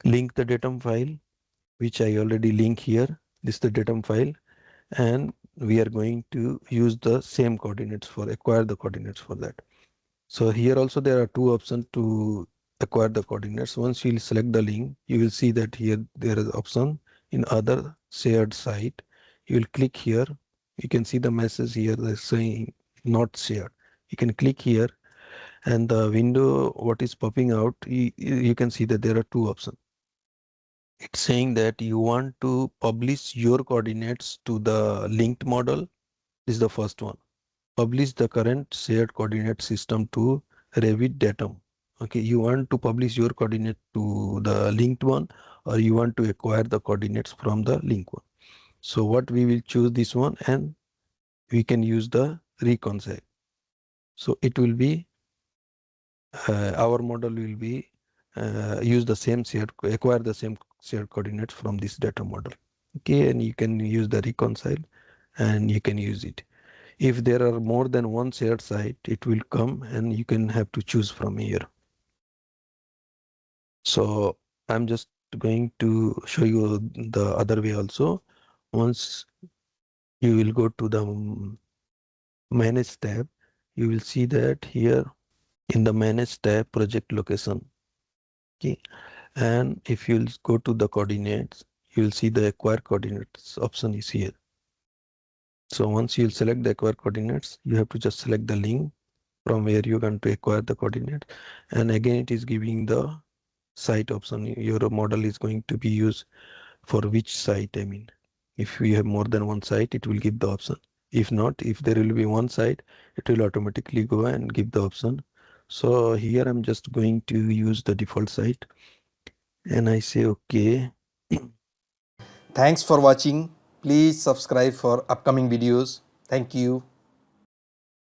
link the datum file, which I already link here. This is the datum file, and we are going to use the same coordinates for acquire the coordinates for that. So here also there are two options to acquire the coordinates. Once you select the link, you will see that here there is option in other shared site. You will click here. You can see the message here that's saying not shared. You can click here, and the window what is popping out, you can see that there are two options. It's saying that you want to publish your coordinates to the linked model. This is the first one. Publish the current shared coordinate system to Revit datum. Okay, you want to publish your coordinate to the linked one, or you want to acquire the coordinates from the linked one. So what we will choose this one, and we can use the reconcile. So it will be our model will be use the same shared, acquire the same shared coordinates from this data model. Okay, and you can use the reconcile, and you can use it. If there are more than one shared site, it will come and you can have to choose from here. So I'm just going to show you the other way also. Once you will go to the manage tab, you will see that here in the manage tab project location. Okay, and if you'll go to the coordinates, you will see the acquire coordinates option is here. So once you'll select the acquire coordinates, you have to just select the link from where you're going to acquire the coordinate, and again it is giving the site option. Your model is going to be used for which site. I mean, if we have more than one site, it will give the option. If not, if there will be one site, it will automatically go and give the option. So here I'm just going to use the default site, and I say okay. Thanks for watching. Please subscribe for upcoming videos. Thank you.